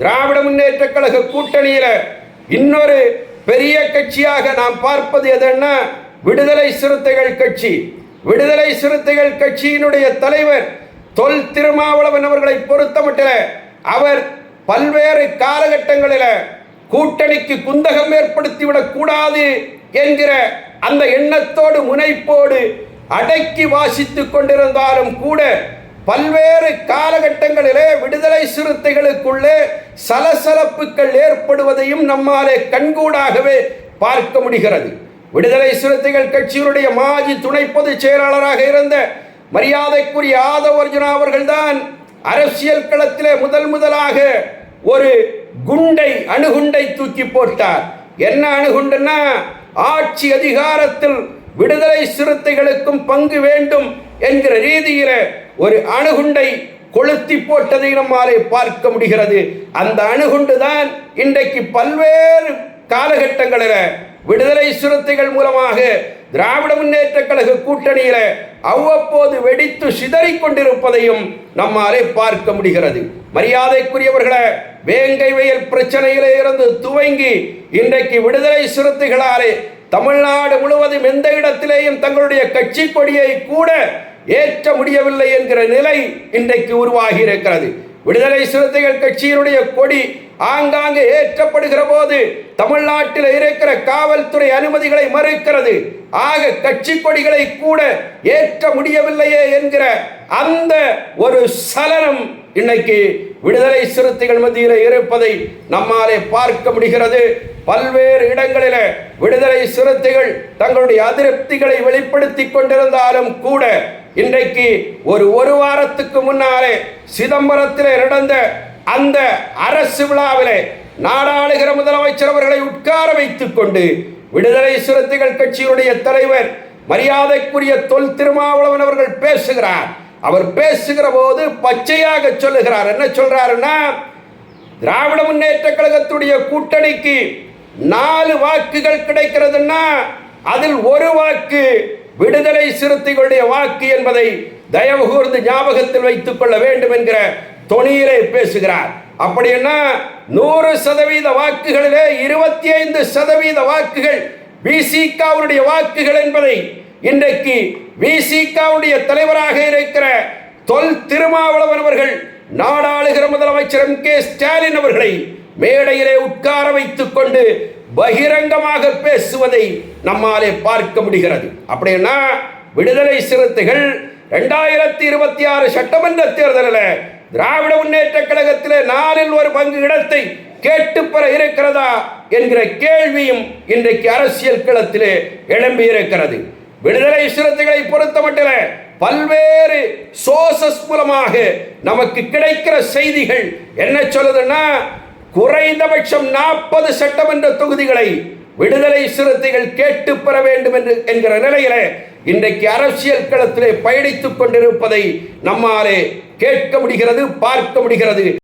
திராவிட முன்னேற்ற கழக கூட்டணியில இன்னொரு பெரிய கட்சியாக நாம் பார்ப்பது எதுன்னா விடுதலை சிறுத்தைகள் கட்சி. விடுதலை சிறுத்தைகள் கட்சியினுடைய தலைவர் தொல் திருமாவளவன் அவர்களை பொறுத்தமட்டில் அவர் பல்வேறு காலகட்டங்களில் கூட்டணிக்கு குந்தகம் ஏற்படுத்திவிடக் கூடாது என்கிற அந்த எண்ணத்தோடு முனைப்போடு அடக்கி வாசித்துக் கொண்டிருந்தாலும் கூட பல்வேறு காலகட்டங்களிலே விடுதலை சிறுத்தைகளுக்குள்ளே சலசலப்புகள் ஏற்படுவதையும் நம்மாலே கண்கூடாகவே பார்க்க முடிகிறது. விடுதலை சிறுத்தைகள் கட்சியினுடைய மாஜி துணை பொதுச் செயலாளராக இருந்த மரியாதைக்குரிய ஆதவ அர்ஜுனா அவர்கள்தான் அரசியல் களத்திலே முதலாக ஒரு அணுகுண்டை தூக்கி போட்டார். என்ன அணுகுண்டுன்னா, ஆட்சி அதிகாரத்தில் விடுதலை சிறுத்தைகளுக்கும் பங்கு வேண்டும் என்கிற ரீதியில ஒரு அணுகுண்டை கொளுத்தி போட்டதை நம்மாலே பார்க்க முடிகிறது. அந்த அணுகுண்டு தான் இன்றைக்கு பல்வேறு காலகட்டங்களில் விடுதலை சிறுத்தைகள் மூலமாக திராவிட முன்னேற்ற கழக கூட்டணியில அவ்வப்போது வெடித்து சிதறிக் கொண்டிருப்பதையும் நம்மாலே பார்க்க முடிகிறது. மரியாதைக்குரியவர்களை, வேங்கை வயல் பிரச்சனையிலே இருந்து துவங்கி இன்றைக்கு விடுதலை சிறுத்தைகளாலே தமிழ்நாடு முழுவதும் எந்த இடத்திலேயும் தங்களுடைய கட்சி கொடியை கூட ஏற்ற முடியவில்லை என்கிற நிலை இன்றைக்கு உருவாகி இருக்கிறது. விடுதலை சிறுத்தைகள் கட்சியினுடைய கொடி ஆங்காங்கே ஏற்றப்படுகிற போது தமிழ்நாட்டில் இருக்கிற காவல்துறை அனுமதிகளை மறுக்கிறது. ஆக கட்சி கொடிகளை கூட ஏற்ற முடியவில்லையே என்கிற அந்த ஒரு சலனம் இன்னைக்கு விடுதலை சிறுத்தைகள் மத்தியில் இருப்பதை நம்மாலே பார்க்க முடிகிறது. பல்வேறு இடங்களில் விடுதலை சிறுத்தைகள் தங்களுடைய அதிருப்திகளை வெளிப்படுத்தி கொண்டிருந்தாலும் கூட இன்றைக்கு ஒரு வாரத்துக்கு முன்னாலே சிதம்பரத்தில் நடந்த அந்த அரசு விழாவிலே நாடாளுகிற முதலமைச்சர் அவர்களை உட்கார வைத்துக் கொண்டு விடுதலை சிறுத்தைகள் கட்சியினுடைய தலைவர் மரியாதைக்குரிய தொல் திருமாவளவன் அவர்கள் பேசுகிறார். அவர் பேசுகிற போது பச்சையாக சொல்லுகிறார். என்ன சொல்றாருன்னா, திராவிட முன்னேற்ற கழகத்துடைய கூட்டணிக்கு 4 வாக்குகள் கிடைக்கிறதுன்னா அதில் ஒரு வாக்கு விடுதலை சிறுத்தைகளுடைய வாக்கு என்பதை தயவு கூர்ந்து ஞாபகத்தில் வைத்துக் கொள்ள வேண்டும் என்கிற தொனியிலே பேசுகிறார். அப்படின்னா 100% வாக்குகளிலே 25% வாக்குகள் விசிகாவுடைய வாக்குகள் என்பதை இன்றைக்கு விசிகாவுடைய தலைவராக இருக்கிற தொல் திருமாவளவன் அவர்கள் நாடாளுகிற முதலமைச்சர் எம் கே ஸ்டாலின் அவர்களை மேடையிலே உட்கார வைத்துக் கொண்டு பகிரங்கமாக பேசுவதை நம்மாலே பார்க்க முடிகிறது. அப்படின்னா விடுதலை சிறுத்தைகள் 2026 சட்டமன்ற தேர்தலில் திராவிட முன்னேற்ற கழகத்தில் 4/1 இடத்தை கேட்டு பெற இருக்கிறதா என்கிற கேள்வியும் இன்றைக்கு அரசியல் களத்திலே எழும்பி இருக்கிறது. விடுதலை சிறுத்தைகளை பொறுத்தமட்டில் பல்வேறு சோர்சஸ் மூலமாக நமக்கு கிடைக்கிற செய்திகள் என்ன சொல்லுதுன்னா, குறைந்தபட்சம் 40 சட்டமன்ற தொகுதிகளை விடுதலை சிறுத்தைகள் கேட்டு பெற வேண்டும் என்கிற நிலையில இன்றைக்கு அரசியல் களத்திலே பயணித்துக் கொண்டிருப்பதை நம்மாலே கேட்க முடிகிறது, பார்க்க முடிகிறது.